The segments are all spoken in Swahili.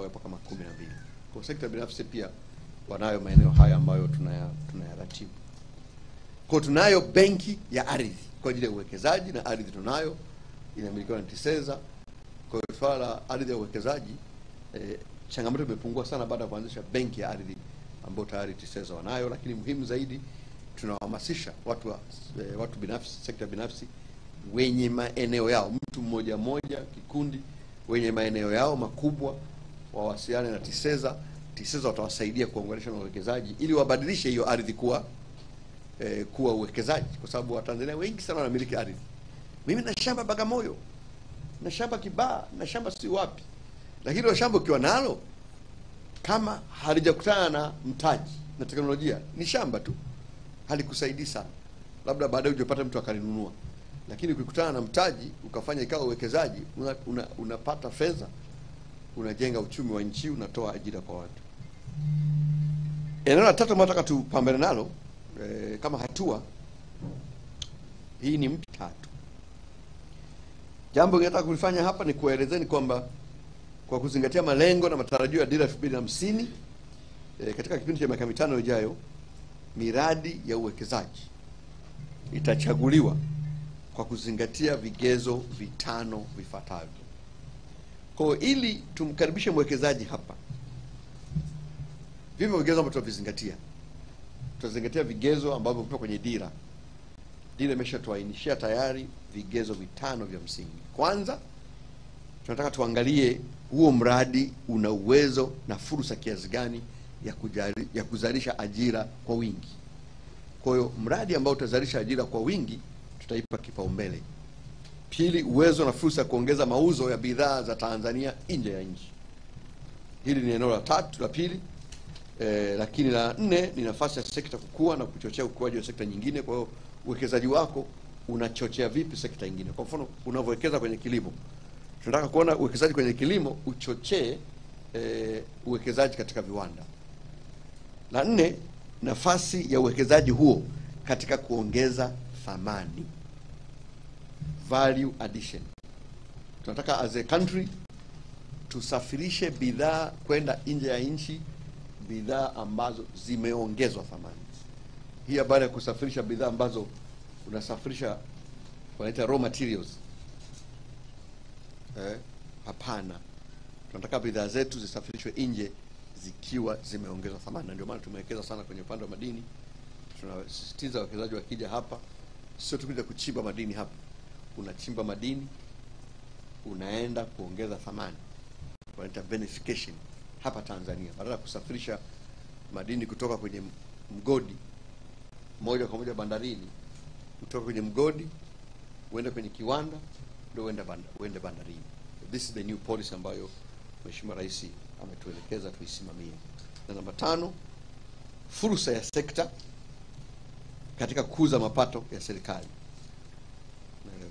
yapo kama 12. Kwa sekta binafsi pia wanayo maeneo haya ambayo tunayaratibu. Kwa tunayo benki ya ardhi kwa ajili ya uwekezaji, na ardhi tunayo inamilikiwa na TISEZA. Kwa hiyo swala la ardhi ya uwekezaji changamoto imepungua sana baada ya kuanzisha benki ya ardhi ambayo tayari TISEZA wanayo, lakini muhimu zaidi tunawahamasisha watu binafsi, sekta binafsi wenye maeneo yao, mtu mmoja mmoja, kikundi wenye maeneo yao makubwa wawasiliane na TISEZA. TISEZA watawasaidia kuunganisha na uwekezaji ili wabadilishe hiyo ardhi kuwa uwekezaji, kwa sababu Watanzania wengi sana wanamiliki ardhi. Mimi na shamba Bagamoyo, na shamba Kibaha, na shamba si wapi, lakini hilo shamba ukiwa nalo kama halijakutana na mtaji na teknolojia, ni shamba tu, halikusaidii sana. Labda baadaye ujapata mtu akalinunua, lakini ukikutana na mtaji ukafanya ikawa uwekezaji, unapata fedha, unajenga uchumi wa nchi, unatoa ajira kwa watu. Eneo la tatu nataka tupambane nalo kama hatua hii ni tatu. Jambo ninataka kulifanya hapa ni kuelezeni kwamba kwa kuzingatia malengo na matarajio ya dira 2050 katika kipindi cha miaka 5 ijayo, miradi ya uwekezaji itachaguliwa kwa kuzingatia vigezo 5 vifuatavyo. Kwa ili tumkaribishe mwekezaji hapa, vivyo vigezo ambavyo tutavizingatia. Tutazingatia vigezo ambavyo vipo kwenye dira. Dira imeshatuainishia tayari vigezo 5 vya msingi. Kwanza, tunataka tuangalie huo mradi una uwezo na fursa kiasi gani ya kuzalisha ajira kwa wingi. Kwa hiyo mradi ambao utazalisha ajira kwa wingi tutaipa kipaumbele. Pili, uwezo na fursa ya kuongeza mauzo ya bidhaa za Tanzania nje ya nchi. Hili ni eneo la pili. Lakini la 4 ni nafasi ya sekta kukua na kuchochea ukuaji wa sekta nyingine. Kwa hiyo uwekezaji wako unachochea vipi sekta nyingine? Kwa mfano, unavyowekeza kwenye kilimo, tunataka kuona uwekezaji kwenye kilimo uchochee uwekezaji katika viwanda. La 4, nafasi ya uwekezaji huo katika kuongeza thamani, value addition. Tunataka as a country tusafirishe bidhaa kwenda nje ya nchi, bidhaa ambazo zimeongezwa thamani. Hii habari ya kusafirisha bidhaa ambazo unasafirisha wanaita raw materials, hapana. Tunataka bidhaa zetu zisafirishwe nje zikiwa zimeongezwa thamani, na ndio maana tumewekeza sana kwenye upande wa madini. Tunasisitiza wawekezaji wakija hapa sio tu kuja kuchimba madini hapa. Unachimba madini, unaenda kuongeza thamani, wanaita benefication hapa Tanzania, badala ya kusafirisha madini kutoka kwenye mgodi moja kwa moja bandarini. Kutoka kwenye mgodi uende kwenye kiwanda ndio uende bandarini. This is the new policy ambayo Mheshimiwa Rais ametuelekeza tuisimamie. Na namba 5, fursa ya sekta katika kukuza mapato ya serikali. Naelewa.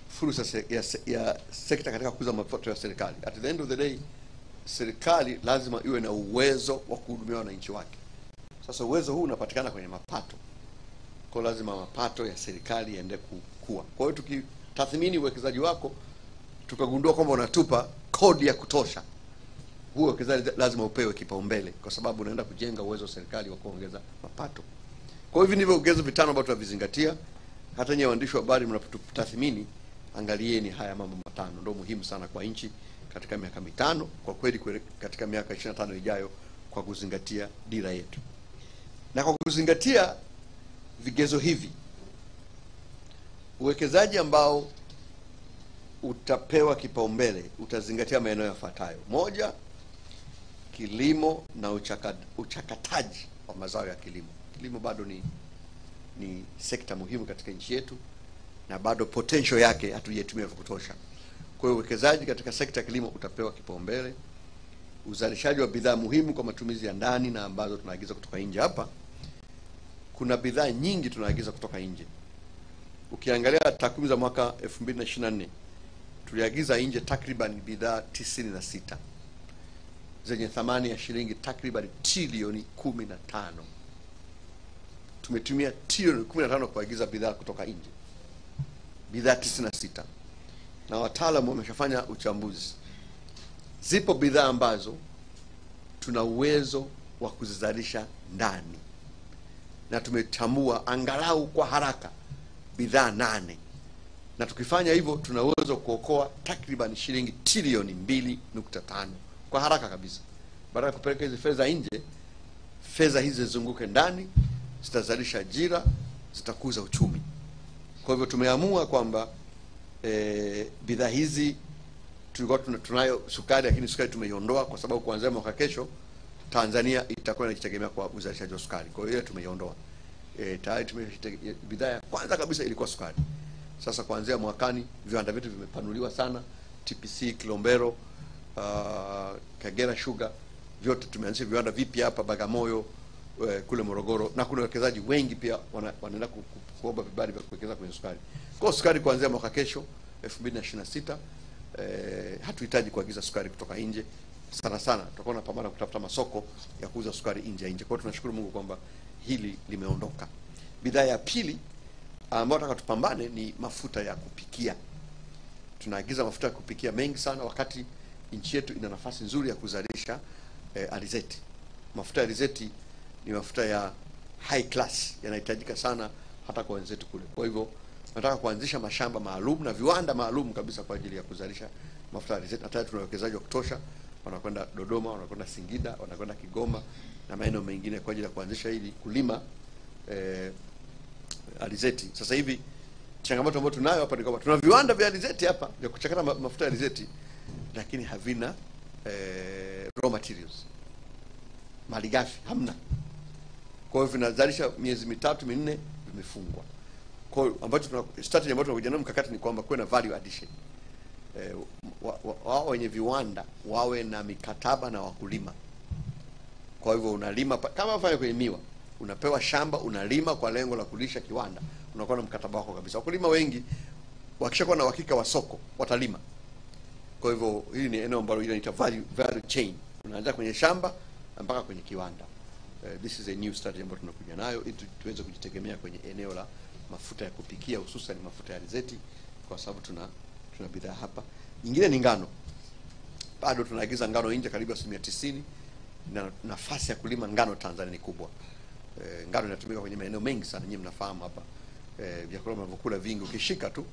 Fursa ya sekta katika kukuza mapato ya serikali. At the end of the day, serikali lazima iwe na uwezo wa kuhudumia wananchi wake. Sasa uwezo huu unapatikana kwenye mapato. Kwa lazima mapato ya serikali yaende kukua. Kwa hiyo tukitathmini uwekezaji wako tukagundua kwamba unatupa kodi ya kutosha, huo uwekezaji lazima upewe kipaumbele, kwa sababu unaenda kujenga uwezo wa serikali wa kuongeza mapato. Kwa hivyo ndivyo vigezo 5 ambavyo tunavizingatia. Hata nyinyi waandishi wa habari mnapotathmini, angalieni haya mambo 5, ndio muhimu sana kwa nchi katika miaka 5, kwa kweli katika miaka 25 ijayo, kwa kuzingatia dira yetu. Na kwa kuzingatia vigezo hivi, uwekezaji ambao utapewa kipaumbele utazingatia maeneo yafuatayo. 1, kilimo na uchakataji wa mazao ya kilimo. Kilimo bado ni sekta muhimu katika nchi yetu, na bado potential yake hatujaitumia vya kutosha. Kwa hiyo uwekezaji katika sekta ya kilimo utapewa kipaumbele. Uzalishaji wa bidhaa muhimu kwa matumizi ya ndani na ambazo tunaagiza kutoka nje. Hapa kuna bidhaa nyingi tunaagiza kutoka nje. Ukiangalia takwimu za mwaka 2024, tuliagiza nje takriban bidhaa 96 zenye thamani ya shilingi takriban trilioni 15. Tumetumia trilioni 15 kuagiza bidhaa kutoka nje, bidhaa 96. na wataalamu wameshafanya uchambuzi. Zipo bidhaa ambazo tuna uwezo wa kuzizalisha ndani, na tumetambua angalau kwa haraka bidhaa 8, na tukifanya hivyo tuna uwezo kuokoa takriban shilingi trilioni 2.5 kwa haraka kabisa. Baada ya kupeleka hizi fedha nje, fedha hizi zizunguke ndani, zitazalisha ajira, zitakuza uchumi. Kwa hivyo tumeamua kwamba bidhaa hizi, tulikuwa tunayo sukari, lakini sukari tumeiondoa kwa sababu kuanzia mwaka kesho Tanzania itakuwa inajitegemea kwa uzalishaji wa sukari. Kwa hiyo tumeiondoa. Tayari bidhaa ya kwanza kabisa ilikuwa sukari. Sasa kuanzia mwakani viwanda vyetu vimepanuliwa sana. TPC Kilombero, Kagera Sugar, vyote tumeanzisha viwanda vipya hapa Bagamoyo, kule Morogoro, na kuna wawekezaji wengi pia wanaenda kuomba vibali vya kuwekeza kwenye sukari. Kwa sukari kuanzia mwaka kesho 2026 hatuhitaji kuagiza sukari kutoka nje. Sana sana tutakuwa tunapambana kutafuta masoko ya kuuza sukari nje. Kwa hiyo tunashukuru Mungu kwamba hili limeondoka. Bidhaa ya pili ambayo tunataka tupambane ni mafuta ya kupikia. Tunaagiza mafuta ya kupikia mengi sana, wakati nchi yetu ina nafasi nzuri ya kuzalisha alizeti. Mafuta ya alizeti ni mafuta ya high class, yanahitajika sana hata kwa wenzetu kule. Kwa hivyo nataka kuanzisha mashamba maalum na viwanda maalum kabisa kwa ajili ya kuzalisha mafuta ya alizeti. Hata tuna wawekezaji wa kutosha, wanakwenda Dodoma, wanakwenda Singida, wanakwenda Kigoma na maeneo mengine kwa ajili ya kuanzisha ili kulima alizeti. Sasa hivi changamoto ambayo tunayo hapa ni kwamba tuna viwanda vya alizeti hapa vya kuchakata mafuta ya alizeti, lakini havina raw materials, malighafi hamna. Kwa hiyo vinazalisha miezi 3-4 vimefungwa. Kwa hiyo ambacho tuna strategy ambayo tunakuja nayo mkakati ni kwamba kuwe na value addition. Wao wenye viwanda wawe na mikataba na wakulima. Kwa hivyo unalima kama unafanya kwenye miwa, unapewa shamba, unalima kwa lengo la kulisha kiwanda, unakuwa na mkataba wako kabisa. Wakulima wengi wakishakuwa na uhakika wa soko watalima. Kwa hivyo hili ni eneo ambalo inaitwa value chain. Unaanza kwenye shamba mpaka kwenye kiwanda. This is a new strategy ambayo tunakuja nayo ili tuweze kujitegemea kwenye eneo la mafuta ya kupikia, hususan mafuta ya alizeti, kwa sababu tuna bidhaa hapa. Nyingine ni ngano. Bado tunaagiza ngano nje karibu 90%, na nafasi ya kulima ngano Tanzania ni kubwa. Ngano inatumika kwenye maeneo mengi sana, nyinyi mnafahamu hapa. Vyakula mnavyokula vingi ukishika tu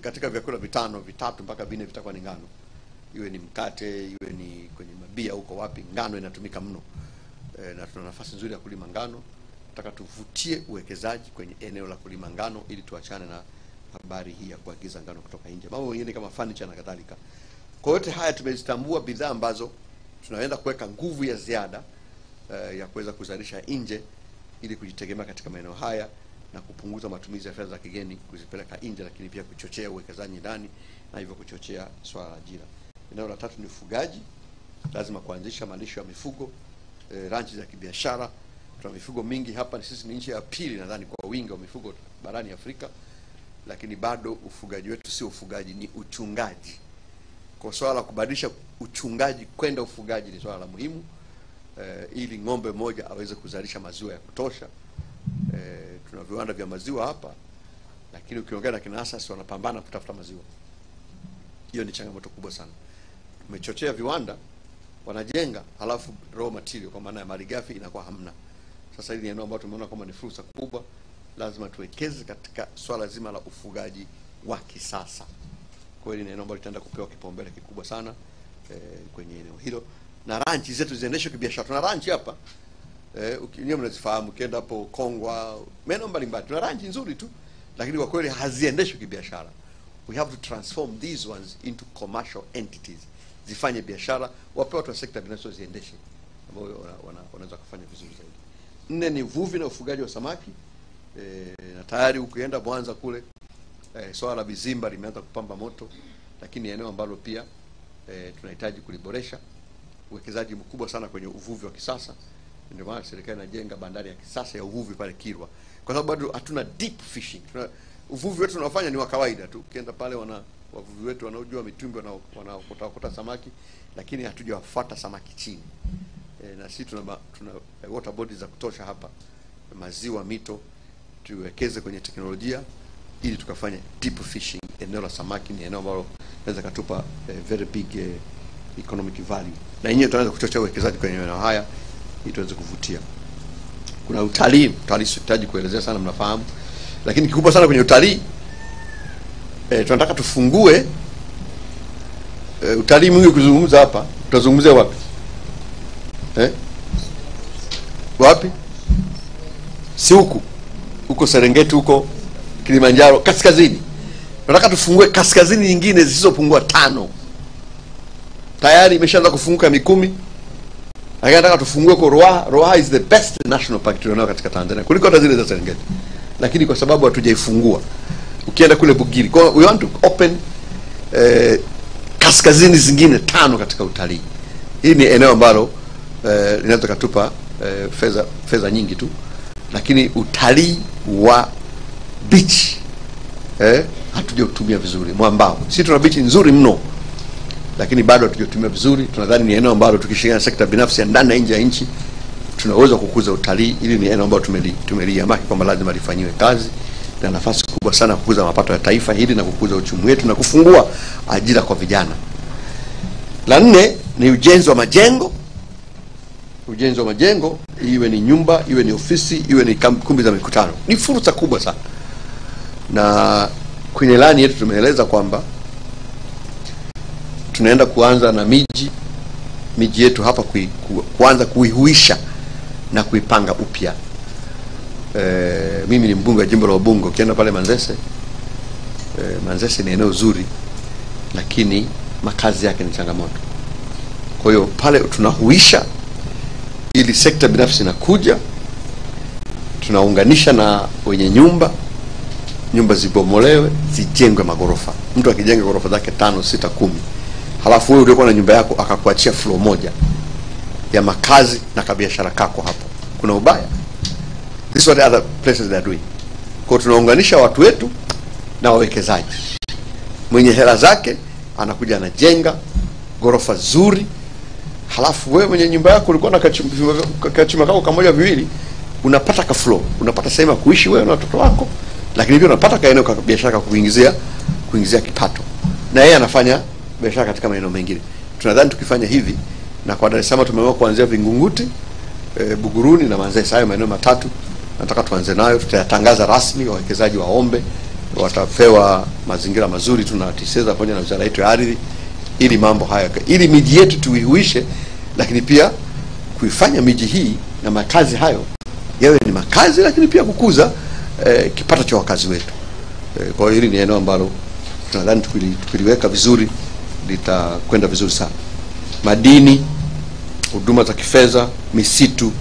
katika vyakula 5, 3 mpaka 4 vitakuwa ni ngano. Iwe ni mkate, iwe ni kwenye mabia huko wapi, ngano inatumika mno. Na tuna nafasi nzuri ya kulima ngano. Nataka tuvutie uwekezaji kwenye eneo la kulima ngano ili tuachane na habari hii ya kuagiza ngano kutoka nje. Mambo mengine kama furniture na kadhalika. Kwa yote haya tumezitambua bidhaa ambazo tunaenda kuweka nguvu ya ziada ya kuweza kuzalisha nje ili kujitegemea katika maeneo haya na kupunguza matumizi ya fedha za kigeni kuzipeleka nje, lakini pia kuchochea uwekezaji ndani na hivyo kuchochea swala la ajira. Eneo la tatu ni ufugaji. Lazima kuanzisha malisho ya mifugo, ranchi za kibiashara. Tuna mifugo mingi hapa, sisi ni nchi ya pili nadhani kwa wingi wa mifugo barani Afrika, lakini bado ufugaji wetu sio ufugaji, ni uchungaji. Kwa swala la kubadilisha uchungaji kwenda ufugaji ni swala la muhimu, ili ng'ombe moja aweze kuzalisha maziwa ya kutosha. Tuna viwanda vya maziwa hapa, lakini ukiongea na kina asasi wanapambana kutafuta maziwa. Hiyo ni changamoto kubwa sana. Tumechochea viwanda, wanajenga, halafu raw material kwa maana ya malighafi inakuwa hamna. Sasa hili ni eneo ambalo tumeona kama ni fursa kubwa, lazima tuwekeze katika swala zima la ufugaji wa kisasa. Kwa hiyo ni eneo ambalo litaenda kupewa kipaumbele kikubwa sana kwenye eneo hilo. Na ranchi zetu ziendeshwe kibiashara. Tuna ranchi hapa, nyinyi mnazifahamu, ukienda hapo Kongwa, maeneo mbalimbali tuna ranchi nzuri tu, lakini kwa kweli haziendeshwi kibiashara. We have to transform these ones into commercial entities. Zifanye biashara, wape watu wa sekta binafsi ziendeshe, ambao wanaweza kufanya vizuri zaidi. 4 ni uvuvi na ufugaji wa samaki. Na tayari ukienda Mwanza kule, swala la vizimba limeanza kupamba moto, lakini eneo ambalo pia tunahitaji kuliboresha. Uwekezaji mkubwa sana kwenye uvuvi wa kisasa. Ndio maana serikali inajenga bandari ya kisasa ya uvuvi pale Kilwa. Kwa sababu bado hatuna deep fishing. Uvuvi wetu tunafanya ni wa kawaida tu. Ukienda pale wavuvi wetu wanaojua mitumbwi wanaokota samaki, lakini hatujawafuata samaki chini. Na sisi tuna water bodies za kutosha hapa, maziwa, mito. Tuwekeze kwenye teknolojia ili tukafanye deep fishing eneo la samaki ni eneo ambalo linaweza kutupa very big economic value, na yenyewe tunaweza kuchochea uwekezaji kwenye eneo haya ili tuweze kuvutia. Kuna utalii sihitaji kuelezea sana, mnafahamu, lakini kikubwa sana kwenye utalii tunataka tufungue utalii mwingi kuzungumza hapa. Tutazungumzia wapi? Wapi? Si huko Serengeti, huko Kilimanjaro kaskazini. Tunataka tufungue kaskazini nyingine zisizopungua 5. Tayari imeshaanza kufunguka Mikumi. Lakini nataka tufungue kwa Ruaha. Ruaha is the best national park tulionao katika Tanzania kuliko hata zile za Serengeti. Lakini kwa sababu hatujaifungua, ukienda kule Bugiri, kwa we want to open kaskazini zingine 5 katika utalii. Hii ni eneo ambalo linaweza kutupa fedha nyingi tu, lakini utalii wa beach hatujatumia vizuri. Mwambao, sisi tuna beach nzuri mno, lakini bado hatujatumia vizuri. Tunadhani ni eneo ambalo tukishirikiana na sekta binafsi ya ndani na nje ya nchi tunaweza kukuza utalii. Ili ni eneo ambalo tumeliamaki kwamba lazima lifanyiwe kazi, na nafasi kubwa sana kukuza mapato ya taifa hili na kukuza uchumi wetu na kufungua ajira kwa vijana. La 4 ni ujenzi wa majengo. Ujenzi wa majengo, iwe ni nyumba, iwe ni ofisi, iwe ni kumbi za mikutano, ni fursa kubwa sana. Na kwenye ilani yetu tumeeleza kwamba tunaenda kuanza na miji yetu hapa kuanza kuihuisha na kuipanga upya. Mimi ni mbunge wa jimbo la Ubungo. Ukienda pale Manzese, Manzese ni eneo zuri, lakini makazi yake ni changamoto. Kwa hiyo pale tunahuisha ili sekta binafsi inakuja, tunaunganisha na wenye nyumba zibomolewe, zijengwe magorofa. Mtu akijenga gorofa zake 5, 6, 10, halafu wewe uliokuwa na nyumba yako akakuachia floor moja ya makazi na kabiashara kako hapo, kuna ubaya? This is what other places they are doing. Kwa tunaunganisha watu wetu na wawekezaji. Mwenye hela zake anakuja anajenga gorofa zuri, halafu wewe mwenye nyumba yako ulikuwa na kachuma kako kamoja viwili, unapata ka floor, unapata sehemu ya kuishi wewe na watoto wako, lakini pia unapata kaeneo ka biashara kuingizia kipato, na yeye anafanya biashara katika maeneo mengine. Tunadhani tukifanya hivi, na kwa Dar es Salaam tumeamua kuanzia Vingunguti, Buguruni na Manzese, hayo maeneo 3 nataka tuanze nayo. Tutayatangaza rasmi, wawekezaji waombe, watapewa mazingira mazuri, tunatiseza pamoja na wizara yetu ya ardhi, ili mambo haya, ili miji yetu tuihuishe, lakini pia kuifanya miji hii na makazi hayo yawe ni makazi, lakini pia kukuza kipato cha wakazi wetu. Kwa hiyo hili ni eneo ambalo tunadhani tukiliweka vizuri litakwenda vizuri sana. Madini, huduma za kifedha, misitu,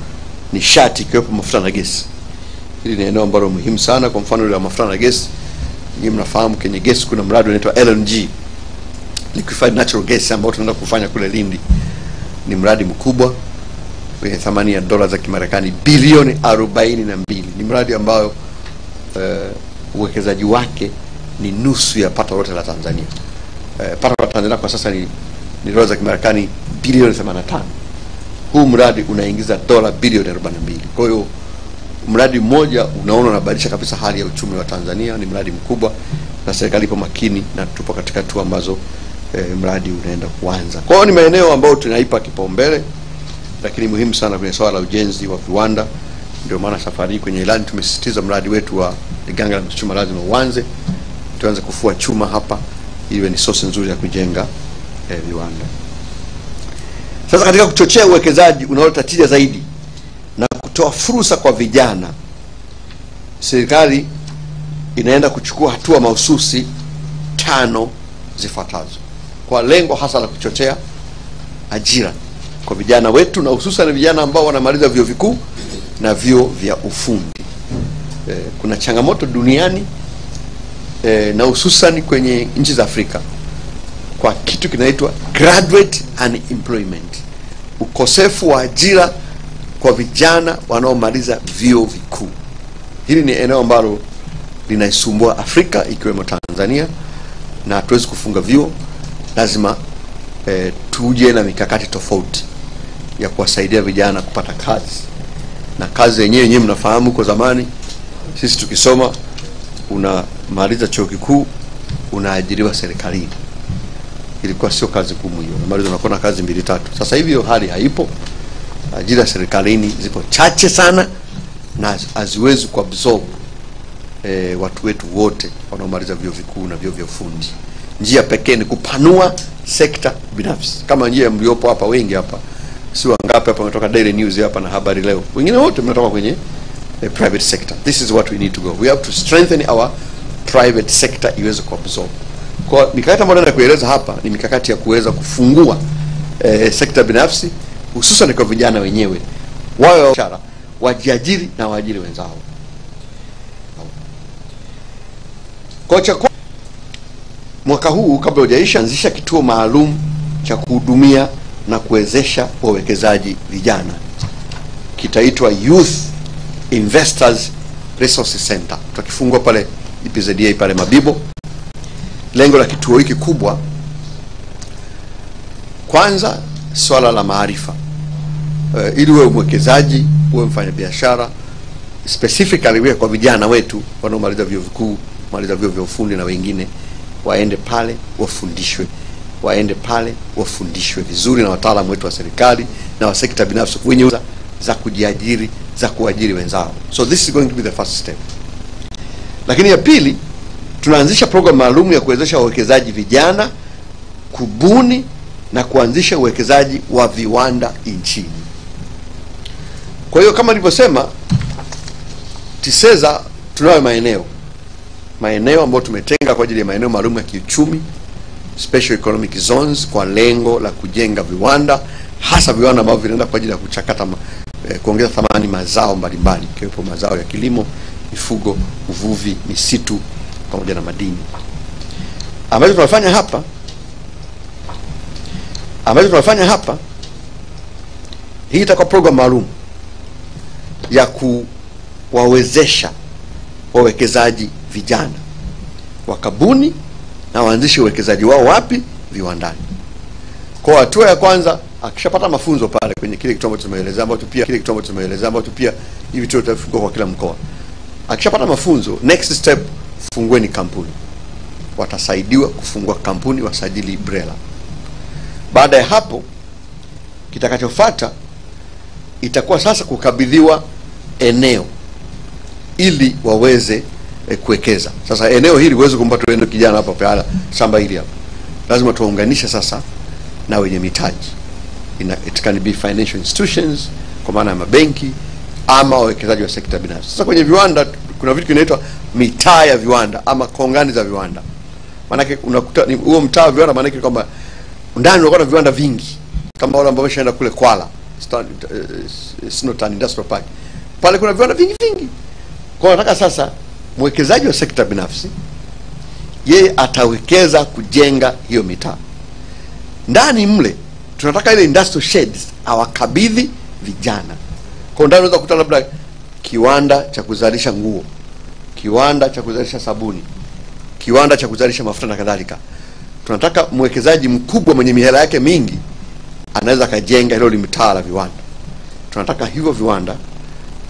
nishati ikiwepo mafuta na gesi. Hili ni eneo ambalo muhimu sana. Kwa mfano ile ya mafuta na gesi, nyinyi mnafahamu kwenye gesi kuna mradi unaitwa LNG, liquefied natural gas, ambao tunaenda kufanya kule Lindi. Ni mradi mkubwa wenye thamani ya dola za Kimarekani bilioni 42. Ni mradi ambao uwekezaji wake ni nusu ya pato lote la Tanzania. Pato la Tanzania kwa sasa ni dola za Kimarekani bilioni 85. Huu mradi unaingiza dola bilioni 42. Kwa hiyo mradi mmoja unaona unabadilisha kabisa hali ya uchumi wa Tanzania. Ni mradi mkubwa na serikali ipo makini, na tupo katika hatua ambazo mradi unaenda kuanza. Kwa hiyo ni maeneo ambayo tunaipa kipaumbele, lakini muhimu sana kwenye swala la ujenzi wa viwanda. Ndio maana safari kwenye ilani tumesisitiza mradi wetu wa Liganga la chuma lazima uanze. Tuanze kufua chuma hapa, iwe ni source nzuri ya kujenga viwanda. Sasa katika kuchochea uwekezaji unaoleta tija zaidi na kutoa fursa kwa vijana, serikali inaenda kuchukua hatua mahususi 5 zifuatazo kwa lengo hasa la kuchochea ajira kwa vijana wetu, na hususan vijana ambao wanamaliza vyuo vikuu na vyuo vya ufundi. Kuna changamoto duniani na hususan kwenye nchi za Afrika kwa kitu kinaitwa graduate unemployment, ukosefu wa ajira kwa vijana wanaomaliza vyuo vikuu. Hili ni eneo ambalo linaisumbua Afrika ikiwemo Tanzania, na hatuwezi kufunga vyuo. Lazima tuje na mikakati tofauti ya kuwasaidia vijana kupata kazi. Na kazi yenyewe mnafahamu, kwa zamani sisi tukisoma unamaliza chuo kikuu unaajiriwa serikalini. Ilikuwa sio kazi ngumu hiyo. Malizo unakuwa na kazi 2-3. Sasa hivi hiyo hali haipo. Ajira serikalini zipo chache sana na haziwezi kuabsorb watu wetu wote wanaomaliza vyuo vikuu na vyuo vya ufundi. Njia pekee ni kupanua sekta binafsi. Kama njia mliopo hapa wengi hapa, si wangapi hapa wametoka Daily News hapa na Habari Leo. Wengine wote mnatoka kwenye private sector. This is what we need to go. We have to strengthen our private sector iweze kuabsorb. Kwa mikakati ambayo naenda kueleza hapa ni mikakati ya kuweza kufungua sekta binafsi, hususan kwa vijana wenyewe. Wao biashara, wajiajiri na waajiri wenzao. Kocha mwaka huu kabla hujaisha, anzisha kituo maalum cha kuhudumia na kuwezesha wawekezaji vijana. Kitaitwa Youth Investors Resource Center. Tutakifungua pale IPZA pale Mabibo. Lengo la kituo hiki kubwa, kwanza swala la maarifa. Ili uwe mwekezaji, uwe mfanyabiashara, specifically kwa vijana wetu wanaomaliza vyuo vikuu, maliza vyuo vya ufundi na wengine, waende pale wafundishwe. Waende pale wafundishwe vizuri na wataalamu wetu wa serikali na wa sekta binafsi wenye za kujiajiri, za kuajiri wenzao. So this is going to be the first step. Lakini ya pili, tunaanzisha program maalum ya kuwezesha wawekezaji vijana kubuni na kuanzisha uwekezaji wa viwanda nchini. Kwa hiyo kama nilivyosema, TISEZA tunayo maeneo ambayo tumetenga kwa ajili ya maeneo maalum ya kiuchumi, special economic zones, kwa lengo la kujenga viwanda, hasa viwanda ambavyo vinaenda kwa ajili ya kuchakata kuongeza thamani mazao mbalimbali, ikiwepo mazao ya kilimo, mifugo, uvuvi, misitu pamoja na madini. Ambacho tunafanya hapa, hii itakuwa program maalum ya kuwawezesha wawekezaji vijana wakabuni na waanzishe uwekezaji wao wapi? Viwandani. Kwa hatua ya kwanza, akishapata mafunzo pale kwenye kile kitu ambacho tumeeleza, ambacho pia hivi tutafungua kwa kila mkoa. Akishapata mafunzo, next step, fungueni kampuni. Watasaidiwa kufungua kampuni, wasajili BRELA. Baada ya hapo, kitakachofuata itakuwa sasa kukabidhiwa eneo ili waweze kuwekeza. Sasa eneo hili uweze kumpata wewe kijana hapa pale shamba hili hapa, lazima tuunganishe sasa na wenye mitaji. It can be financial institutions, kwa maana ya mabenki ama wawekezaji wa sekta binafsi. Sasa kwenye viwanda kuna vitu kinaitwa mitaa ya viwanda ama kongani za viwanda. Maana unakuta huo mtaa wa viwanda, maana kwamba ndani unakuwa na viwanda vingi, kama wale ambao wameshaenda kule Kwala Snotan Industrial Park. Pale kuna viwanda vingi. Kwa nataka sasa mwekezaji wa sekta binafsi yeye atawekeza kujenga hiyo mitaa. Ndani mle tunataka ile industrial sheds awakabidhi vijana. Kwa ndani unaweza kukuta labda kiwanda cha kuzalisha nguo, kiwanda cha kuzalisha sabuni, kiwanda cha kuzalisha mafuta na kadhalika. Tunataka mwekezaji mkubwa mwenye mihela yake mingi anaweza kajenga hilo mitaa la viwanda. Tunataka hivyo viwanda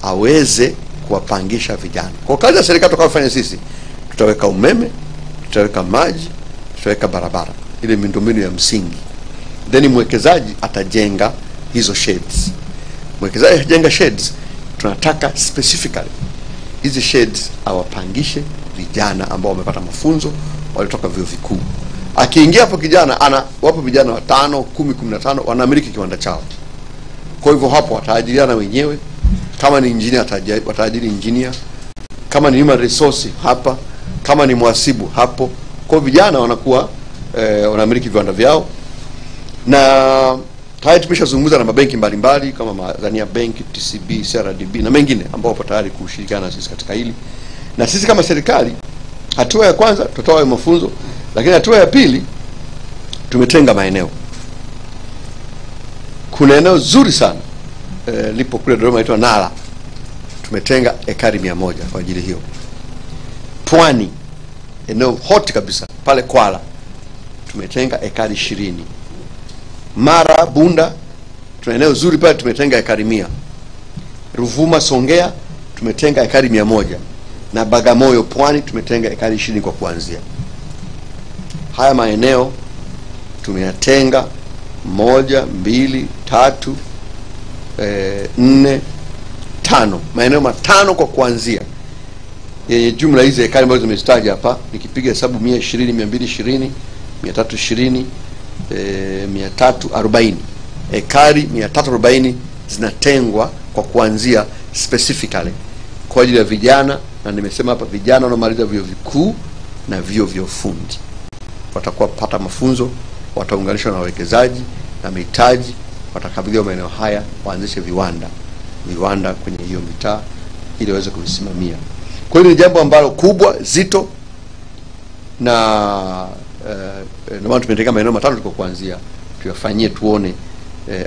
aweze kuwapangisha vijana. Kwa kazi ya serikali tutakayofanya sisi, tutaweka umeme, tutaweka maji, tutaweka barabara, ile miundombinu ya msingi. Then mwekezaji atajenga hizo sheds. Mwekezaji ajenga sheds, tunataka specifically hizi sheds awapangishe vijana ambao wamepata mafunzo, walitoka vyuo vikuu. Akiingia hapo kijana, wapo vijana 5, 10, 15 wanamiliki kiwanda chao. Kwa hivyo hapo wataajiriana wenyewe. Kama ni engineer wataajiri engineer, kama ni human resource hapa, kama ni mhasibu hapo. Kwa vijana wanakuwa wanamiliki viwanda vyao. Na tayari tumeshazungumza na mabenki mbalimbali kama Tanzania Bank, TCB, CRDB na mengine ambao wapo tayari kushirikiana na sisi katika hili. Na sisi kama serikali, hatua ya kwanza tutatoa mafunzo, lakini hatua ya pili tumetenga maeneo. Kuna eneo zuri sana lipo kule Dodoma inaitwa Nala. Tumetenga ekari 100 kwa ajili hiyo. Pwani, eneo hot kabisa pale Kwala, tumetenga ekari 20. Mara Bunda tuna eneo zuri pale, tumetenga ekari 100. Ruvuma Songea tumetenga ekari 100, na Bagamoyo Pwani tumetenga ekari 20 kwa kuanzia. haya maeneo tumeyatenga 1, 2, 3, 4, 5, maeneo matano kwa kuanzia, yenye jumla hizi ekari ambazo zimezitaja hapa. Nikipiga hesabu 120, 220, 320, 340 ekari 340 zinatengwa kwa kuanzia specifically kwa ajili ya vijana, na nimesema hapa vijana wanaomaliza vyuo vikuu na vyuo vya ufundi watakuwa pata mafunzo, wataunganishwa na wawekezaji na mitaji, watakabidhiwa maeneo haya waanzishe viwanda kwenye hiyo mitaa ili waweze kuvisimamia. Kwa hiyo ni jambo ambalo kubwa zito, na maana tumetenga maeneo matano kwa kuanzia, tuyafanyie tuone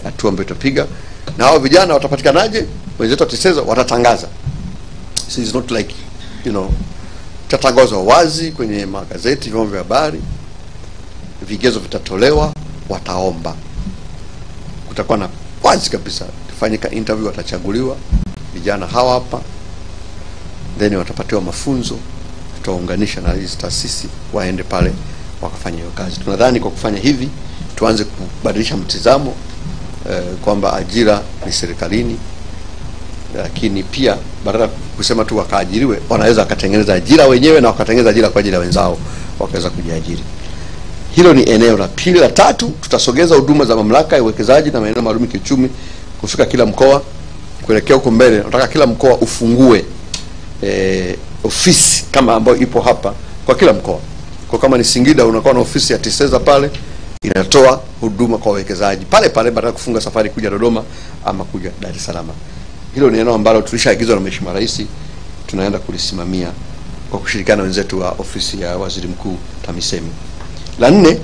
hatua ambayo tutapiga. Na hao vijana watapatikanaje? Wenzetu watiseza watatangaza. So it's not like, tatangazwa wazi kwenye magazeti, vyombo vya habari, vigezo vitatolewa, wataomba, kutakuwa na wazi kabisa, tufanyika interview, watachaguliwa vijana hawa hapa, then watapatiwa mafunzo, tutaunganisha na hizi taasisi waende pale wakafanya hiyo kazi. Tunadhani kwa kufanya hivi tuanze kubadilisha mtizamo kwamba ajira ni serikalini, lakini pia badala kusema tu wakaajiriwe, wanaweza wakatengeneza ajira wenyewe na wakatengeneza ajira kwa ajili ya wenzao, wakaweza kujiajiri. Hilo ni eneo la pili. La tatu, tutasogeza huduma za mamlaka ya uwekezaji na maeneo maalum kiuchumi kufika kila mkoa. Kuelekea huko mbele, nataka kila mkoa ufungue ofisi kama ambayo ipo hapa kwa kila mkoa. Kwa kama ni Singida, unakuwa na ofisi ya TISEZA pale, inatoa huduma kwa wawekezaji pale pale badala kufunga safari kuja Dodoma ama kuja Dar es Salaam. Hilo ni eneo ambalo tulishaagizwa na Mheshimiwa Rais, tunaenda kulisimamia kwa kushirikiana na wenzetu wa ofisi ya Waziri Mkuu TAMISEMI. La nne,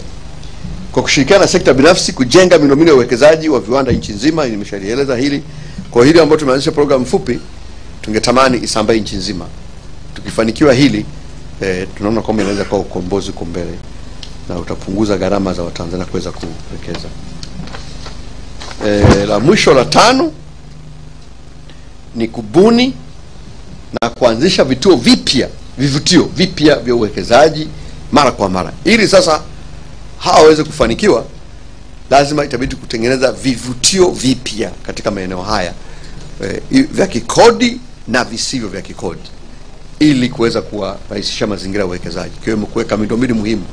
kwa kushirikiana na sekta binafsi kujenga miundombinu ya uwekezaji wa viwanda nchi nzima. Nimeshalieleza hili. Kwa hili ambapo tumeanzisha program fupi, tungetamani isambae nchi nzima. Tukifanikiwa hili, tunaona kwamba inaweza kuwa ukombozi uko mbele na utapunguza gharama za Watanzania kuweza kuwekeza. La mwisho, la tano, ni kubuni na kuanzisha vivutio vipya vya uwekezaji mara kwa mara. Ili sasa hawa waweze kufanikiwa, lazima itabidi kutengeneza vivutio vipya katika maeneo haya, vya kikodi na visivyo vya kikodi, ili kuweza kuwarahisisha mazingira ya uwekezaji, ikiwemo kuweka miundombinu muhimu,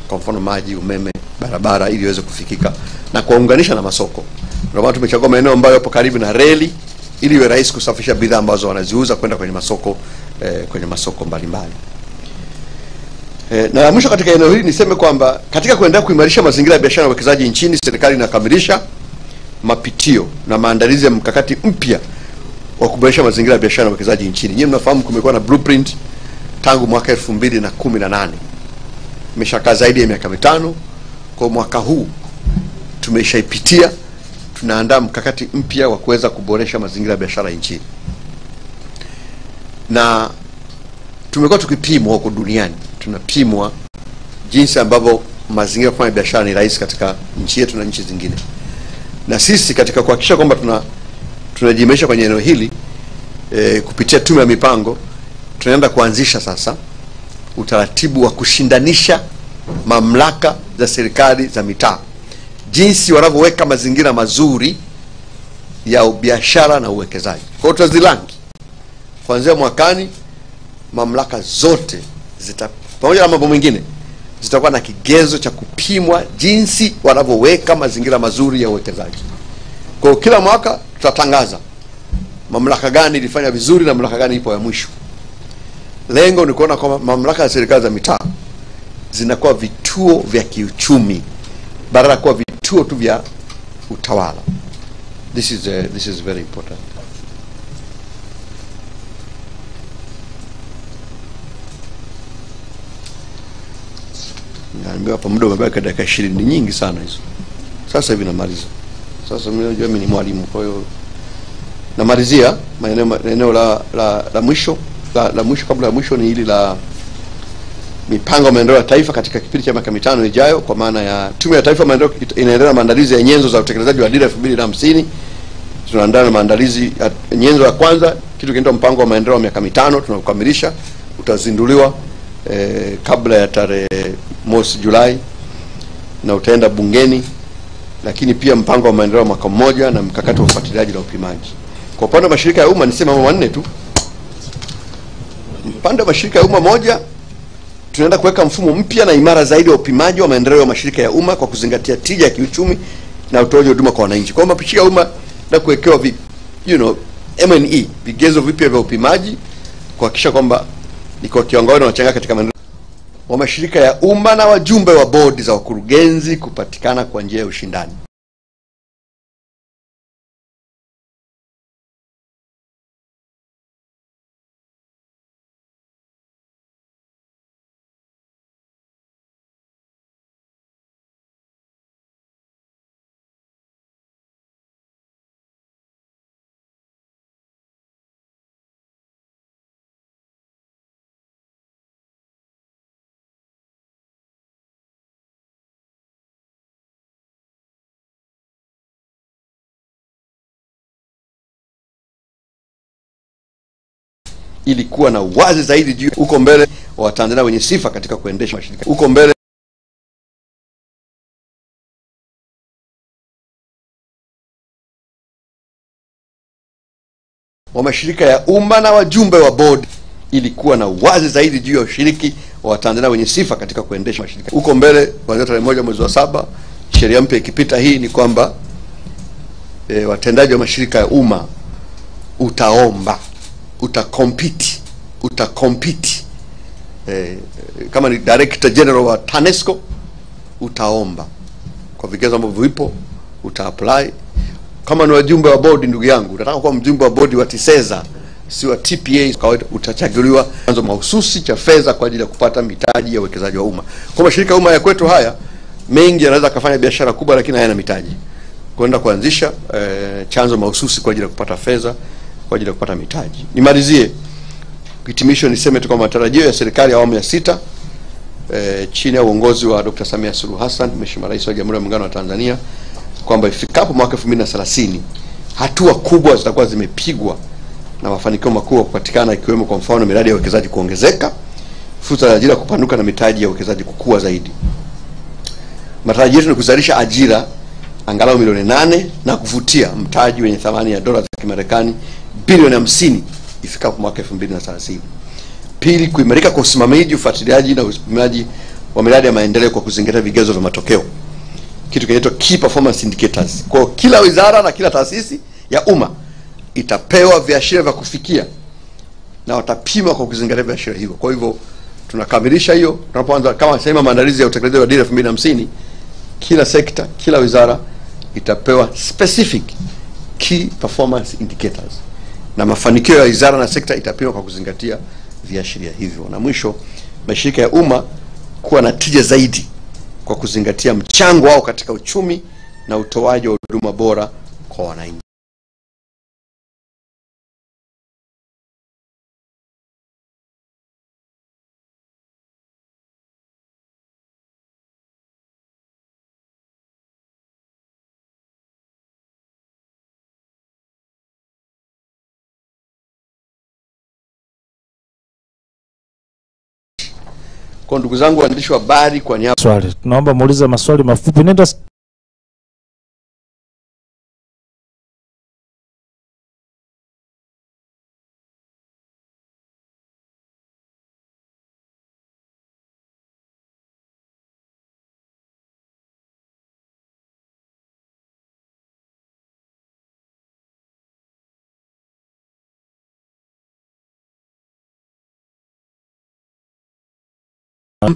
kwa mfano maji, umeme, barabara, ili iweze kufikika na kuunganisha na masoko. Ndio maana tumechagua maeneo ambayo yapo karibu na reli, ili iwe rahisi kusafisha bidhaa ambazo wanaziuza kwenda kwenye masoko mbalimbali. Na mwisho, katika eneo hili niseme kwamba katika kuendelea kuimarisha mazingira ya biashara na uwekezaji nchini, serikali inakamilisha mapitio na maandalizi ya mkakati mpya wa kuboresha mazingira ya biashara na uwekezaji nchini. Nyinyi mnafahamu kumekuwa na blueprint tangu mwaka 2018. Imeshakaa zaidi ya miaka 5. Kwa mwaka huu tumeshaipitia, tunaandaa mkakati mpya wa kuweza kuboresha mazingira ya biashara nchini. Na tumekuwa tukipimwa huko duniani, tunapimwa jinsi ambavyo mazingira ya kufanya biashara ni rahisi katika nchi yetu na nchi zingine. Na sisi katika kuhakikisha kwamba tunajiimarisha kwenye eneo hili, kupitia tume ya mipango, tunaenda kuanzisha sasa utaratibu wa kushindanisha mamlaka za serikali za mitaa, jinsi wanavyoweka mazingira mazuri ya biashara na uwekezaji. Kwa hiyo tutazilangi kuanzia mwakani, mamlaka zote pamoja na mambo mengine zitakuwa na kigezo cha kupimwa jinsi wanavyoweka mazingira mazuri ya uwekezaji. Kwa hiyo kila mwaka tutatangaza mamlaka gani ilifanya vizuri na mamlaka gani ipo ya mwisho. Lengo ni kuona kwamba mamlaka za serikali za mitaa zinakuwa vituo vya kiuchumi badala ya kuwa vituo tu vya utawala. This is very important. Naambiwa hapa muda umebaki dakika 20, ni nyingi sana hizo. Sasa hivi namaliza. Sasa mimi ni mwalimu, kwa hiyo namalizia eneo la mwisho. La mwisho kabla ya mwisho ni hili la mipango ya maendeleo ya taifa katika kipindi cha miaka 5 ijayo, kwa maana ya Tume ya Taifa ya Maendeleo inaendelea maandalizi ya nyenzo za utekelezaji wa dira 2050. Tunaandaa maandalizi ya nyenzo ya kwanza, kitu kinaitwa mpango wa maendeleo ya miaka 5, tunakamilisha, utazinduliwa kabla ya tarehe mosi Julai na utaenda bungeni, lakini pia mpango wa maendeleo mwaka mmoja na mkakati wa ufuatiliaji na upimaji. Kwa upande wa mashirika ya umma nisema mambo manne tu. Upande wa mashirika ya umma, moja, tunaenda kuweka mfumo mpya na imara zaidi wa upimaji wa maendeleo ya mashirika ya umma kwa kuzingatia tija ya kiuchumi na utoaji wa huduma kwa wananchi. Kwa mashirika ya umma na kuwekewa M&E, vigezo vipya vya upimaji kuhakikisha kwamba ni kwa kiwango na wachanga katika maendeleo wa mashirika ya umma na wajumbe wa bodi za wakurugenzi kupatikana kwa njia ya ushindani. Ili kuwa na wazi zaidi juu uko mbele wa Watanzania wenye sifa katika kuendesha mashirika. Uko mbele wa mashirika ya umma na wajumbe wa bodi, ili kuwa na wazi zaidi juu ya ushiriki wa Watanzania wenye sifa katika kuendesha mashirika. Uko mbele kuanzia tarehe 1 mwezi wa 7 sheria mpya ikipita hii, ni kwamba watendaji wa mashirika ya umma utakompiti kama ni Director General wa TANESCO utaomba kwa vigezo ambavyo vipo, utaapply. Kama ni wajumbe wa bodi, ndugu yangu, unataka kuwa mjumbe wa bodi wa TISEZA, si wa TPA kawaida, utachaguliwa chanzo mahususi cha fedha kwa ajili ya kupata mitaji ya uwekezaji wa umma. Kwa mashirika ya umma ya kwetu haya mengi yanaweza kufanya biashara kubwa lakini hayana mitaji. Kwenda kuanzisha chanzo mahususi kwa ajili ya kupata fedha kwa ajili ya kupata mitaji. Nimalizie hitimisho niseme tu kwamba matarajio ya serikali ya awamu ya 6 chini ya uongozi wa Dr. Samia Suluhu Hassan, Mheshimiwa Rais wa Jamhuri ya Muungano wa Tanzania, kwamba ifikapo mwaka 2030 hatua kubwa zitakuwa zimepigwa na mafanikio makubwa kupatikana, ikiwemo kwa mfano miradi ya uwekezaji kuongezeka, fursa za ajira kupanuka na mitaji ya uwekezaji kukua zaidi. Matarajio yetu ni kuzalisha ajira angalau milioni 8 na kuvutia mtaji wenye thamani ya dola za Kimarekani bilioni 50 ifikapo mwaka 2030. Pili, kuimarika kwa usimamizi, ufuatiliaji na upimaji wa miradi ya maendeleo kwa kuzingatia vigezo vya matokeo, kitu kinaitwa key performance indicators. Kwa kila wizara na kila taasisi ya umma itapewa viashiria vya kufikia na watapima kwa kuzingatia viashiria hivyo. Kwa hivyo tunakamilisha hiyo tunapoanza, kama sema, maandalizi ya utekelezaji wa dira 2050. Kila sekta, kila wizara itapewa specific key performance indicators, na mafanikio ya wizara na sekta itapimwa kwa kuzingatia viashiria hivyo. Na mwisho, mashirika ya umma kuwa na tija zaidi kwa kuzingatia mchango wao katika uchumi na utoaji wa huduma bora kwa wananchi. Kwa ndugu zangu waandishi wa habari, kwa niaba swali, tunaomba muulize maswali mafupi. Nenda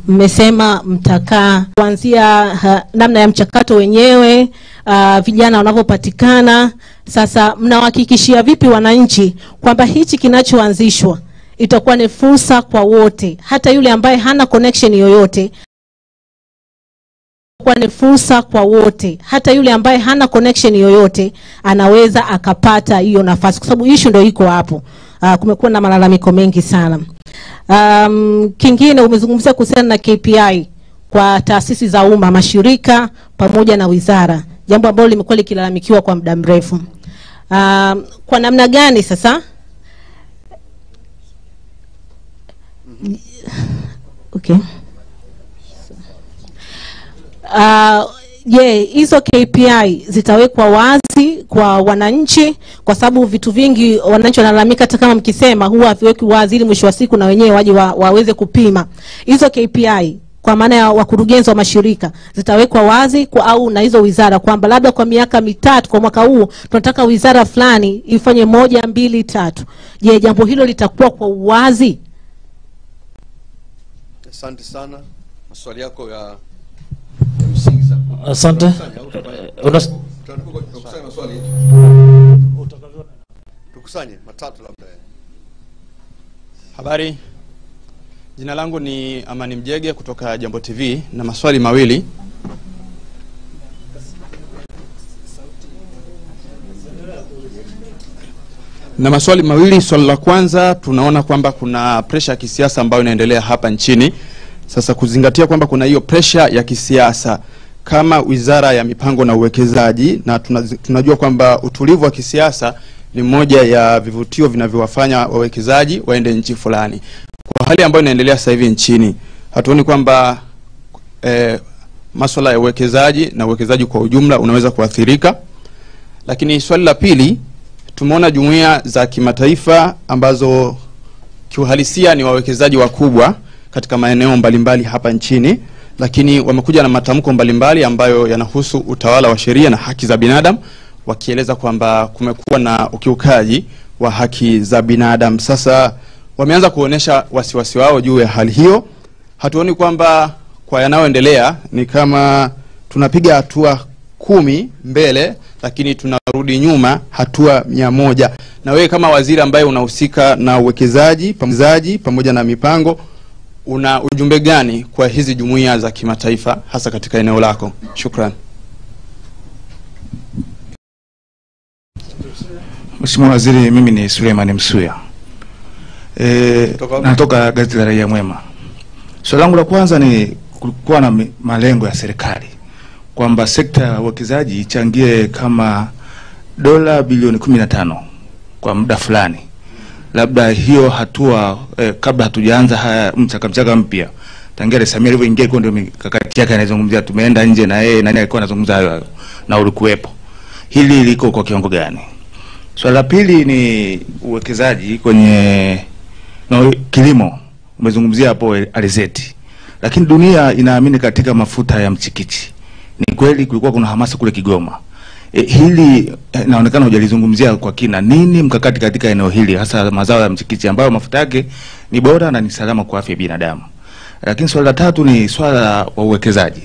mmesema mtakaa kuanzia namna ya mchakato wenyewe, vijana wanavyopatikana. Sasa mnawahakikishia vipi wananchi kwamba hichi kinachoanzishwa itakuwa ni fursa kwa wote, hata yule ambaye hana connection yoyote? Kwa ni fursa kwa wote, hata yule ambaye hana connection yoyote anaweza akapata hiyo nafasi, kwa sababu issue ndio iko hapo. Kumekuwa na malalamiko mengi sana. Kingine umezungumzia kuhusiana na KPI kwa taasisi za umma, mashirika pamoja na wizara, jambo ambalo limekuwa likilalamikiwa kwa muda mrefu. Kwa namna gani sasa? Okay. Je, hizo KPI zitawekwa wazi kwa wananchi, kwa sababu vitu vingi wananchi wanalalamika hata kama mkisema huwa haviweki wazi, ili mwisho wa siku na wenyewe waje waweze kupima. Hizo KPI kwa maana ya wakurugenzi wa mashirika zitawekwa wazi au na hizo wizara, kwamba labda kwa miaka mitatu, kwa mwaka huu tunataka wizara fulani ifanye 1, 2, 3. Je, jambo hilo litakuwa kwa uwazi? Asante sana. Maswali yako ya msingi sana. Asante. Tukusanye maswali. Tukusanye matatu labda. Habari. Jina langu ni Amani Mjege kutoka Jambo TV na maswali mawili. Swali la kwanza, tunaona kwamba kuna pressure ya kisiasa ambayo inaendelea hapa nchini. Sasa kuzingatia kwamba kuna hiyo pressure ya kisiasa, kama Wizara ya Mipango na Uwekezaji, na tunajua kwamba utulivu wa kisiasa ni moja ya vivutio vinavyowafanya wawekezaji waende nchi fulani. Kwa hali ambayo inaendelea sasa hivi nchini, hatuoni kwamba masuala ya uwekezaji na uwekezaji kwa ujumla unaweza kuathirika? Lakini swali la pili, tumeona jumuiya za kimataifa ambazo kiuhalisia ni wawekezaji wakubwa katika maeneo mbalimbali hapa nchini, lakini wamekuja na matamko mbalimbali ambayo yanahusu utawala wa sheria na haki za binadamu, wakieleza kwamba kumekuwa na ukiukaji wa haki za binadamu. Sasa wameanza kuonesha wasiwasi wao juu ya hali hiyo. Hatuoni kwamba kwa yanayoendelea ni kama tunapiga hatua 10 mbele lakini tunarudi nyuma hatua 100? Na wewe kama waziri ambaye unahusika na uwekezaji pamoja na mipango, una ujumbe gani kwa hizi jumuiya za kimataifa hasa katika eneo lako? Shukran. Mheshimiwa Waziri, mimi ni Suleiman Msuya. Natoka gazeti la Raia Mwema. Swali langu la kwanza ni kulikuwa na malengo ya serikali kwamba sekta ya uwekezaji ichangie kama dola bilioni 15 kwa muda fulani. Labda hiyo hatua kabla hatujaanza haya mchaka mpya, tangia Rais Samia alivyoingia ndio mikakati yake anazungumzia, tumeenda nje na yeye nani alikuwa anazungumza hayo na ulikuwepo. Hili liko kwa kiwango gani? Swali la pili ni uwekezaji kwenye kilimo. Umezungumzia hapo alizeti. Lakini dunia inaamini katika mafuta ya mchikichi. Ni kweli kulikuwa kuna hamasa kule Kigoma. Hili inaonekana hujalizungumzia kwa kina. Nini mkakati katika eneo hili, hasa mazao ya mchikichi ambayo mafuta yake ni bora na ni salama kwa afya ya binadamu? Lakini swali la tatu ni swala la uwekezaji.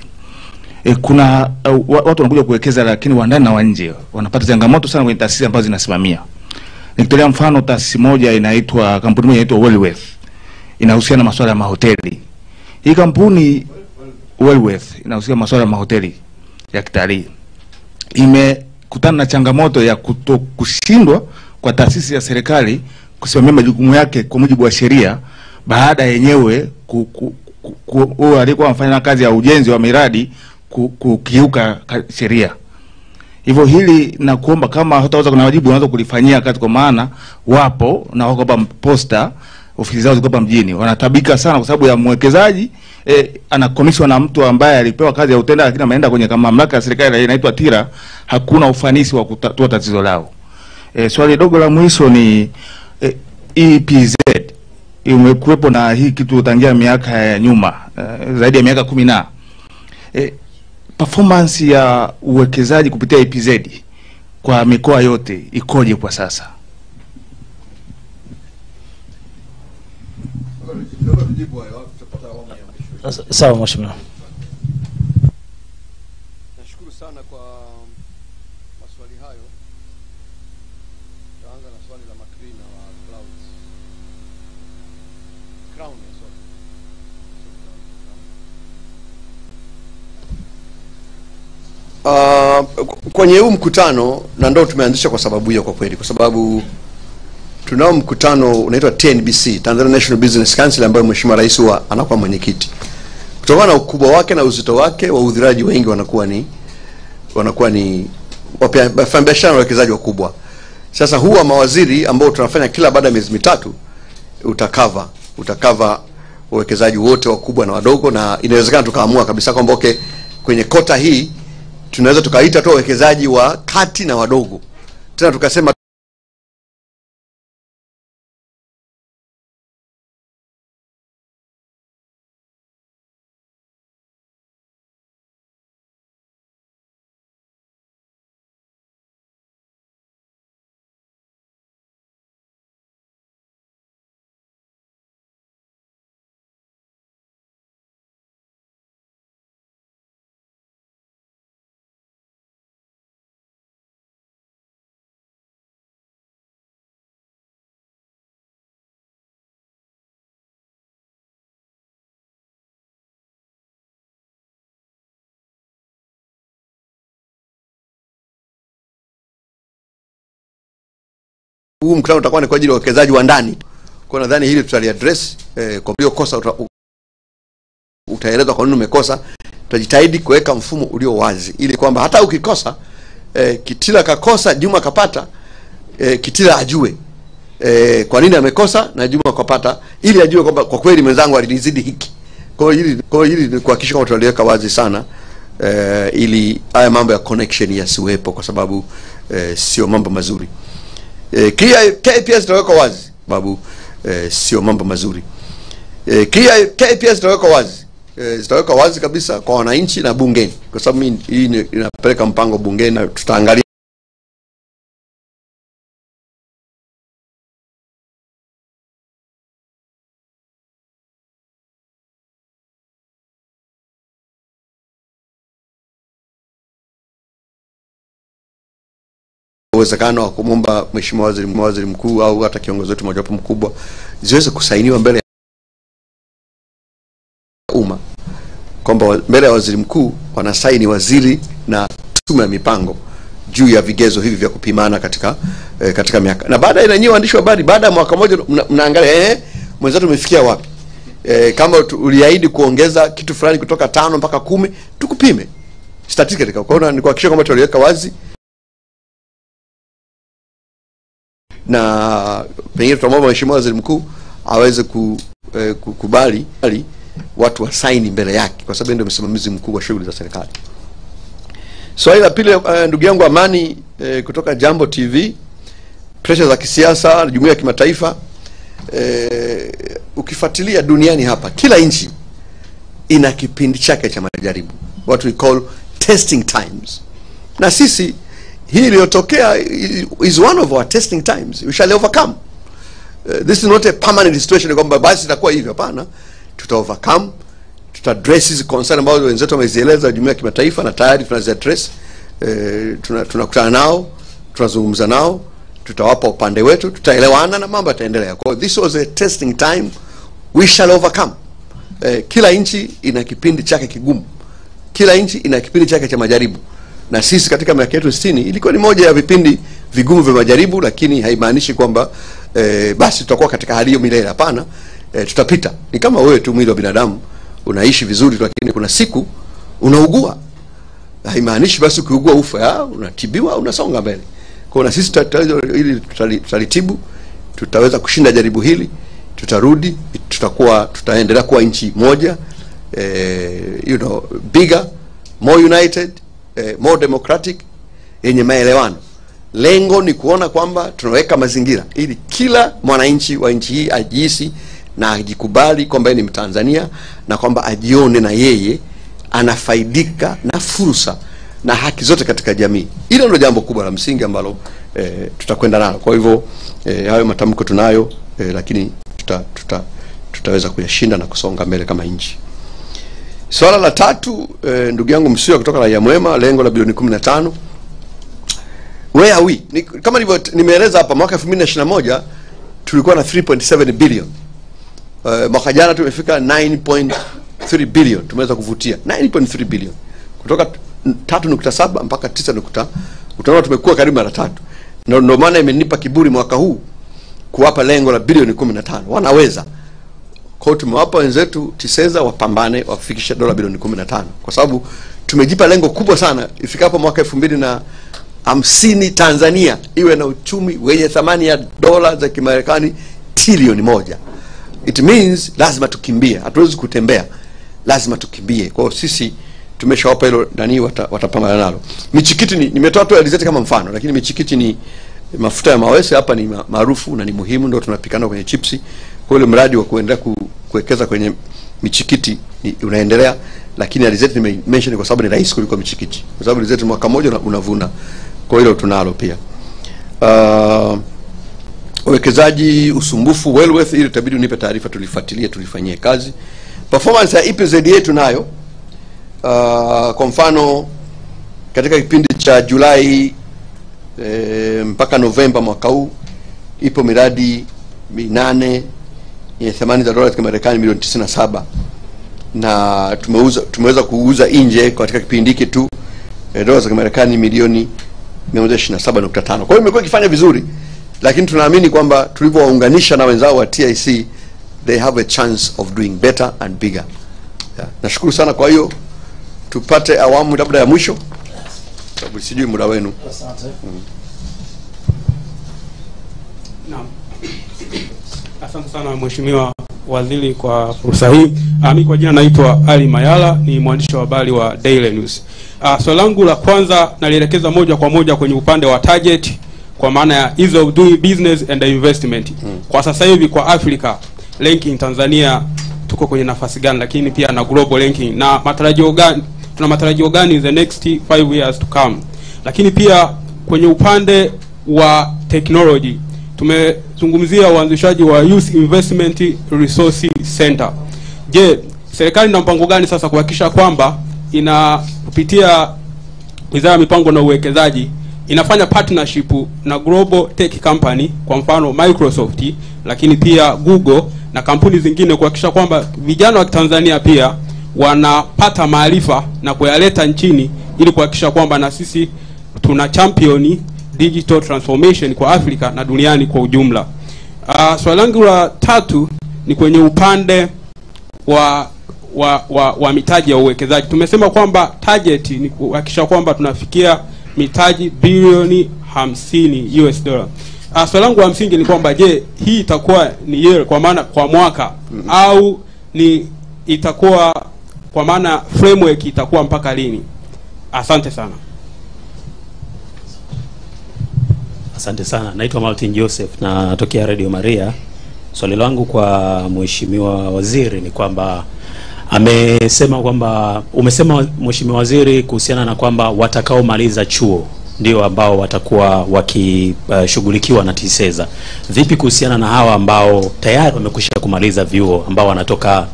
Kuna watu wanakuja kuwekeza, lakini wa ndani na wa nje wanapata changamoto sana kwenye taasisi ambazo zinasimamia. Nikitolea mfano, taasisi moja kampuni moja inaitwa Wellworth, inahusiana na masuala ya mahoteli. Hii kampuni Wellworth inahusiana na masuala ya mahoteli ya kitalii. Imekutana na changamoto ya kushindwa kwa taasisi ya serikali kusimamia majukumu yake kwa mujibu wa sheria, baada yenyewe alikuwa anafanya kazi ya ujenzi wa miradi kukiuka sheria. Hivyo hili na kuomba kama hataweza, kuna wajibu unaweza kulifanyia kazi, kwa maana wapo na wako hapa posta, ofisi zao ziko hapa mjini, wanatabika sana kwa sababu ya mwekezaji anakomishwa na mtu ambaye alipewa kazi ya utenda, lakini ameenda kwenye kama mamlaka ya serikali inaitwa TIRA, hakuna ufanisi wa kutatua tatizo lao. Swali dogo la mwisho ni EPZ imekuwepo na hii kitu tangia miaka ya nyuma, zaidi ya miaka 10 na performance ya uwekezaji kupitia EPZ kwa mikoa yote ikoje kwa sasa? Sawa mheshimiwa. Nashukuru sana kwa maswali hayo. Tuanza na swali la Makrina wa Clouds. Crown, kwenye huu mkutano, na ndio tumeanzisha kwa sababu hiyo, kwa kweli, kwa sababu tunao mkutano unaitwa TNBC, Tanzania National Business Council, ambayo Mheshimiwa Rais anakuwa mwenyekiti. Kutokana na ukubwa wake na uzito wake, wahudhuriaji wengi wanakuwa ni wafanyabiashara na wawekezaji wakubwa. Sasa huwa mawaziri ambao tunafanya kila baada ya miezi mitatu utakava wawekezaji wote wakubwa na wadogo, na inawezekana tukaamua kabisa kwamba okay, kwenye kota hii tunaweza tukaita tu wawekezaji wa kati na wadogo, tena tukasema huu mkutano utakuwa ni kwa ajili ya wawekezaji wa ndani. Kwa nadhani hili tutaliaddress kwa hiyo kosa utaelezwa kwa nini umekosa. Tutajitahidi kuweka mfumo ulio wazi ili kwamba hata ukikosa Kitila kakosa, Juma kapata, Kitila ajue kwa nini amekosa na Juma kapata, ili ajue kwamba kwa kweli mwenzangu alinizidi hiki. Kwa hiyo hili ni kuhakikisha kwamba tunaliweka wazi sana ili haya mambo ya connection yasiwepo, kwa sababu sio mambo mazuri. KPIs zitawekwa wazi babu, sio mambo mazuri. KPIs zitawekwa wazi, zitawekwa wazi kabisa kwa wananchi na bungeni, kwa sababu hii inapeleka mpango bungeni na tutaangalia uwezekano wa kumwomba mheshimiwa waziri mkuu au hata kiongozi wetu mmoja wapo mkubwa ziweze kusainiwa mbele ya umma, kwamba mbele ya waziri mkuu wanasaini waziri na tume ya mipango juu ya vigezo hivi vya kupimana katika miaka. Na baada ya nyinyi waandishi wa habari, baada ya mwaka mmoja mnaangalia mwenzetu umefikia wapi. Kama uliahidi kuongeza kitu fulani kutoka 5 mpaka 10, tukupime statistically. Kwa hiyo ni kuhakikisha kwamba tuliweka wazi, na pengine tutamwomba mheshimiwa waziri mkuu aweze kukubali watu wasaini mbele yake, kwa sababu ndio msimamizi mkuu wa shughuli za serikali. Swali la pili, ndugu yangu Amani kutoka Jambo TV, pressure za kisiasa na jumuiya ya kimataifa. Ukifuatilia duniani hapa, kila nchi ina kipindi chake cha majaribu, what we call testing times, na sisi hii iliyotokea is one of our testing times. We shall overcome. This is not a permanent situation kwamba basi itakuwa hivyo, hapana. Tuta overcome, tuta address hizi concern ambazo wenzetu wamezieleza jumuiya ya kimataifa, na tayari tunazi address. Tunakutana nao, tunazungumza nao, tutawapa upande wetu, tutaelewana na mambo yataendelea. Kwa this was a testing time, we shall overcome. Kila nchi ina kipindi chake kigumu, kila nchi ina kipindi chake cha majaribu, na sisi katika miaka yetu 60 ilikuwa ni moja ya vipindi vigumu vya majaribu, lakini haimaanishi kwamba basi tutakuwa katika hali hiyo milele, hapana. Tutapita. Ni kama wewe tu, mwili wa binadamu unaishi vizuri, lakini kuna siku unaugua. Haimaanishi basi ukiugua ufa, unatibiwa, unasonga mbele. Kwa na sisi tutalitibu, tutaweza kushinda jaribu hili, tutarudi, tutaendelea kuwa nchi moja, bigger, more united, more democratic, yenye maelewano. Lengo ni kuona kwamba tunaweka mazingira ili kila mwananchi wa nchi hii ajihisi na ajikubali kwamba yeye ni Mtanzania, na kwamba ajione na yeye anafaidika na fursa na haki zote katika jamii. Hilo ndio jambo kubwa la msingi ambalo tutakwenda nalo. Kwa hivyo hayo matamko tunayo, lakini tutaweza kuyashinda na kusonga mbele kama nchi. Swala la tatu, ndugu yangu Msuya kutoka Raia Mwema, lengo la bilioni 15. Where are we? Kama nimeeleza hapa, mwaka 2021 tulikuwa na 3.7 billion. Mwaka jana tumefika 9.3 billion. Tumeweza kuvutia 9.3 billion. Kutoka 3.7 mpaka 9. Utaona tumekuwa karibu mara 3. Ndio maana imenipa kiburi mwaka huu kuwapa lengo la bilioni 15. Wanaweza. Kwa tumewapa wenzetu TISEZA wapambane wafikishe dola bilioni 15, kwa sababu tumejipa lengo kubwa sana ifikapo mwaka 2050 Tanzania iwe na uchumi wenye thamani ya dola za Kimarekani trilioni 1. It means lazima tukimbie, hatuwezi kutembea, lazima tukimbie. Kwa hiyo sisi tumeshawapa hilo nani, watapambana nalo. Michikiti nimetoa tu alizeti kama mfano, lakini michikiti ni mafuta ya mawese hapa ni maarufu na ni muhimu, ndio tunapikana kwenye chipsi. Kwa hiyo mradi wa kuendelea kuwekeza kwenye michikiti unaendelea, lakini alizeti nimention kwa sababu ni rahisi kuliko michikiti, kwa sababu alizeti mwaka mmoja unavuna. Kwa hiyo tunalo pia. Uwekezaji usumbufu Wellworth, ili itabidi unipe taarifa tulifuatilie, tulifanyie kazi. Performance ya EPZA tunayo. Kwa mfano katika kipindi cha Julai mpaka Novemba mwaka huu ipo miradi 8 yenye thamani za dola za Marekani milioni 97, na tumeweza kuuza nje katika kipindi hiki tu dola za Marekani milioni 127.5. Kwa hiyo imekuwa ikifanya vizuri, lakini tunaamini kwamba tulivyowaunganisha na wenzao wa TIC, they have a chance of doing better and bigger. Nashukuru sana. Kwa hiyo tupate awamu labda ya mwisho, sababu sijui muda wenu. Asante. Naam. Asante sana Mheshimiwa Waziri kwa fursa hii. Mimi kwa jina naitwa Ali Mayala, ni mwandishi wa habari wa Daily News. Swali langu la kwanza nalielekeza moja kwa moja kwenye upande wa target, kwa maana ya ease of doing business and investment. Kwa sasa hivi kwa Africa ranking Tanzania tuko kwenye nafasi gani, lakini pia na global ranking, na matarajio gani, tuna matarajio gani in the next 5 years to come? Lakini pia kwenye upande wa technology tumezungumzia uanzishaji wa Youth Investment Resource Center. Je, serikali ina mpango gani sasa kuhakikisha kwamba kupitia Wizara ya Mipango na Uwekezaji inafanya partnership na global tech company, kwa mfano Microsoft, lakini pia Google na kampuni zingine, kuhakikisha kwamba vijana wa Tanzania pia wanapata maarifa na kuyaleta nchini, ili kuhakikisha kwamba na sisi tuna champion digital transformation kwa Afrika na duniani kwa ujumla. Swali langu la tatu ni kwenye upande wa mitaji ya uwekezaji. Tumesema kwamba target ni kuhakikisha kwamba tunafikia mitaji bilioni 50 US dollar. Swali langu la msingi ni kwamba je, hii itakuwa ni year, kwa maana kwa mwaka, au ni itakuwa kwa maana framework itakuwa mpaka lini? Asante sana. Asante sana. Naitwa Martin Joseph na natokea Radio Maria. Swali langu kwa Mheshimiwa Waziri ni kwamba umesema Mheshimiwa Waziri kuhusiana na kwamba watakaomaliza chuo ndio ambao watakuwa wakishughulikiwa na TISEZA. Vipi kuhusiana na hawa ambao tayari wamekwisha kumaliza vyuo, ambao wanatoka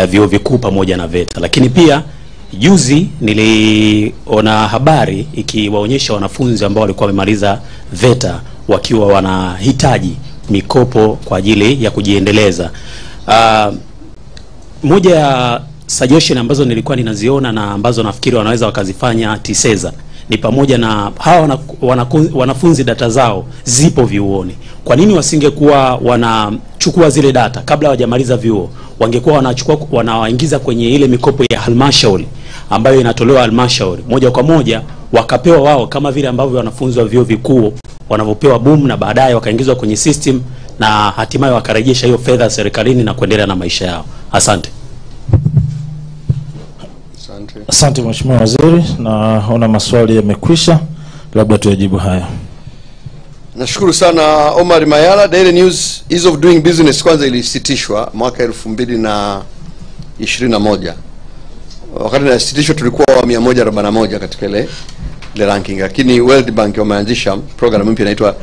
vyuo vikuu pamoja na VETA? Lakini pia juzi niliona habari ikiwaonyesha wanafunzi ambao walikuwa wamemaliza VETA wakiwa wanahitaji mikopo kwa ajili ya kujiendeleza. Moja ya suggestion ambazo nilikuwa ninaziona na ambazo nafikiri wanaweza wakazifanya TISEZA ni pamoja na hawa wanafunzi data zao zipo vyuoni. Kwa nini wasingekuwa wanachukua zile data kabla hawajamaliza vyuo? Wangekuwa wanawaingiza kwenye ile mikopo ya halmashauri ambayo inatolewa halmashauri moja kwa moja, wakapewa wao kama vile ambavyo wanafunzi wa vyuo vikuu wanavyopewa boom, na baadaye wakaingizwa kwenye system na hatimaye wakarejesha hiyo fedha serikalini na kuendelea na maisha yao. Asante. Asante Mheshimiwa Waziri, naona maswali yamekwisha, labda tuyajibu haya. Nashukuru sana Omar Mayala. Daily News Ease of Doing Business kwanza ilisitishwa mwaka 2021. Wakati ilisitishwa tulikuwa wa 141 katika ile ranking, lakini World Bank wameanzisha program mpya inaitwa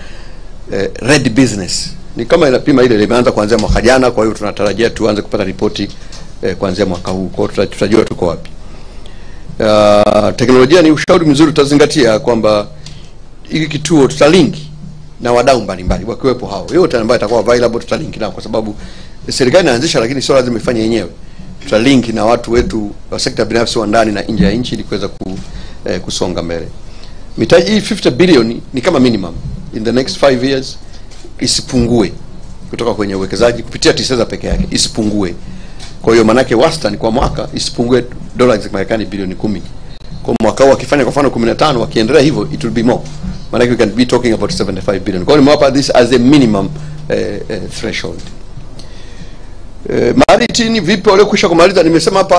Red Business. Ni kama inapima ile imeanza kuanzia mwaka jana, kwa hiyo tunatarajia tuanze kupata ripoti kuanzia mwaka huu. Kwa hiyo tutajua tuko wapi. Teknolojia ni ushauri mzuri, tutazingatia kwamba hiki kituo tutalink na wadau mbalimbali wakiwepo hao. Yote ambayo itakuwa available tutalink nao, kwa sababu serikali inaanzisha, lakini sio lazima ifanye yenyewe. Tutalink na watu wetu wa sekta binafsi wa ndani na nje ya nchi ili kuweza kusonga mbele. Mitaji hii 50 bilioni ni kama minimum in the next 5 years, isipungue kutoka kwenye uwekezaji kupitia TISEZA peke yake, isipungue. Kwa hiyo manake wastani kwa mwaka isipungue dola za Marekani bilioni 10. Kwa mwaka huu wakifanya kwa mfano 15, wakiendelea hivyo it will be more. Manake we can be talking about 75 billion. Kwa hiyo nimewapa this as a minimum threshold. Maritini vipi wale kusha kumaliza? Nimesema hapa